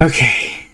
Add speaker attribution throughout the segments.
Speaker 1: Okay.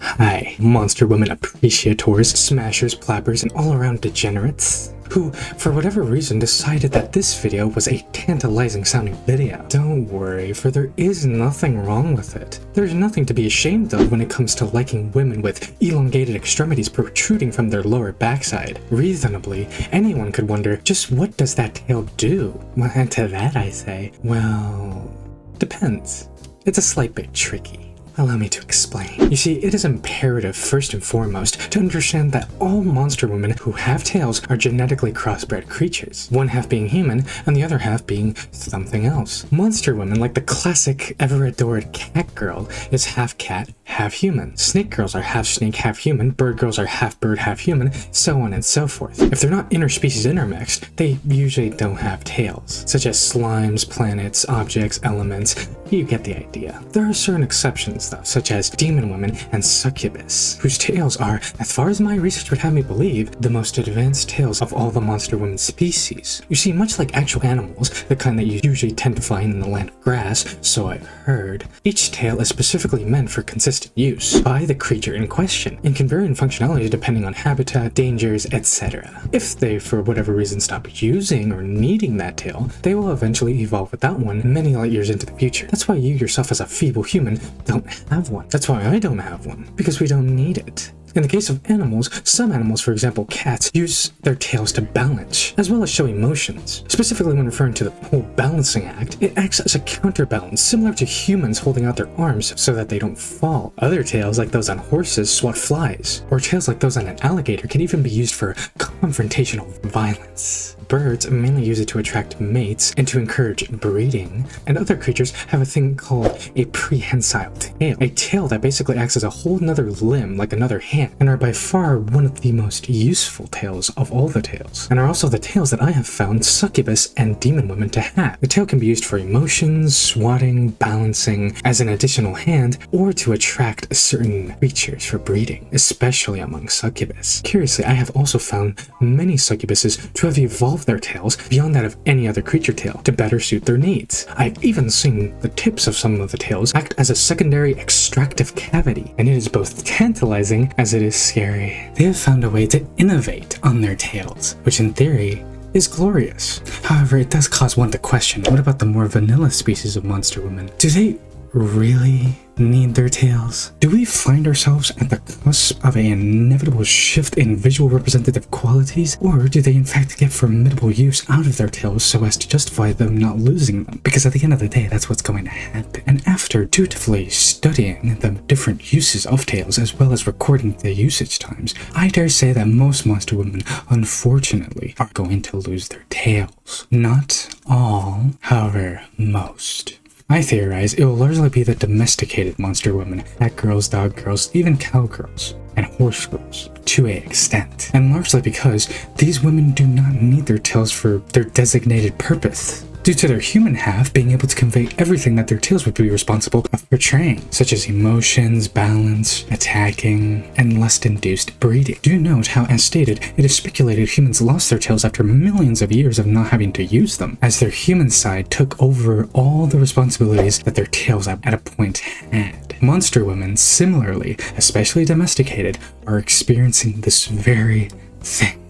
Speaker 1: Hi, monster women appreciators, smashers, plappers, and all-around degenerates who, for whatever reason, decided that this video was a tantalizing sounding video. Don't worry, for there is nothing wrong with it. There's nothing to be ashamed of when it comes to liking women with elongated extremities protruding from their lower backside. Reasonably, anyone could wonder, just what does that tail do? Well, and to that I say, well, depends. It's a slight bit tricky. Allow me to explain. You see, it is imperative, first and foremost, to understand that all monster women who have tails are genetically crossbred creatures, one half being human and the other half being something else. Monster women, like the classic ever-adored cat girl, is half cat, half human. Snake girls are half snake, half human. Bird girls are half bird, half human, so on and so forth. If they're not interspecies intermixed, they usually don't have tails, such as slimes, planets, objects, elements. You get the idea. There are certain exceptions, though, such as demon women and succubus, whose tails are, as far as my research would have me believe, the most advanced tails of all the monster women species. You see, much like actual animals, the kind that you usually tend to find in the land of grass, so I've heard, each tail is specifically meant for consistent use by the creature in question, and can vary in functionality depending on habitat, dangers, etc. If they, for whatever reason, stop using or needing that tail, they will eventually evolve without one many light years into the future. That's why you yourself as a feeble human don't have one. That's why I don't have one, because we don't need it. In the case of animals, some animals, for example cats, use their tails to balance, as well as show emotions. Specifically when referring to the whole balancing act, it acts as a counterbalance, similar to humans holding out their arms so that they don't fall. Other tails, like those on horses, swat flies, or tails like those on an alligator can even be used for confrontational violence. Birds mainly use it to attract mates and to encourage breeding, and other creatures have a thing called a prehensile tail, a tail that basically acts as a whole nother limb, like another hand, and are by far one of the most useful tails of all the tails, and are also the tails that I have found succubus and demon women to have. The tail can be used for emotions, swatting, balancing, as an additional hand, or to attract certain creatures for breeding, especially among succubus. Curiously, I have also found many succubuses to have evolved their tails beyond that of any other creature tail to better suit their needs. I've even seen the tips of some of the tails act as a secondary extractive cavity, and it is both tantalizing as it is scary. They have found a way to innovate on their tails, which in theory is glorious. However, it does cause one to question, what about the more vanilla species of monster women? Do they really need their tails? Do we find ourselves at the cusp of an inevitable shift in visual representative qualities, or do they in fact get formidable use out of their tails so as to justify them not losing them? Because at the end of the day, that's what's going to happen. And after dutifully studying the different uses of tails as well as recording the usage times, I dare say that most monster women, unfortunately, are going to lose their tails. Not all, however, most. I theorize it will largely be the domesticated monster women, cat girls, dog girls, even cowgirls, and horse girls, to an extent. And largely because these women do not need their tails for their designated purpose, due to their human half being able to convey everything that their tails would be responsible for portraying, such as emotions, balance, attacking, and lust-induced breeding. Do note how, as stated, it is speculated humans lost their tails after millions of years of not having to use them, as their human side took over all the responsibilities that their tails at a point had. Monster women, similarly, especially domesticated, are experiencing this very thing.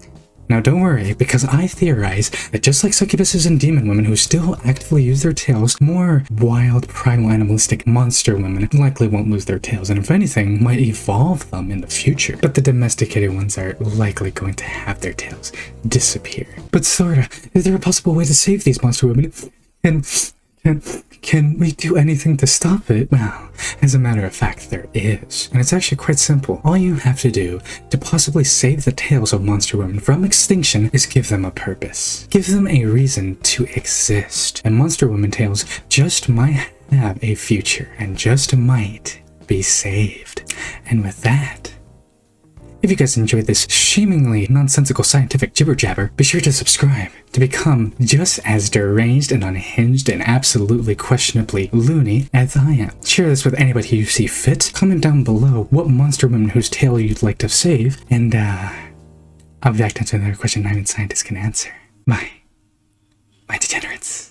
Speaker 1: Now don't worry, because I theorize that just like succubuses and demon women who still actively use their tails, more wild, primal, animalistic monster women likely won't lose their tails, and if anything, might evolve them in the future. But the domesticated ones are likely going to have their tails disappear. But sorta, is there a possible way to save these monster women? Can we do anything to stop it? Well, as a matter of fact, there is. And it's actually quite simple. All you have to do to possibly save the tails of monster women from extinction is give them a purpose. Give them a reason to exist. And monster women tails just might have a future, and just might be saved. And with that, if you guys enjoyed this seemingly nonsensical scientific jibber-jabber, be sure to subscribe to become just as deranged and unhinged and absolutely questionably loony as I am. Share this with anybody you see fit. Comment down below what monster woman whose tail you'd like to save, and I'll be back to answer another question not even scientists can answer. Bye. My degenerates.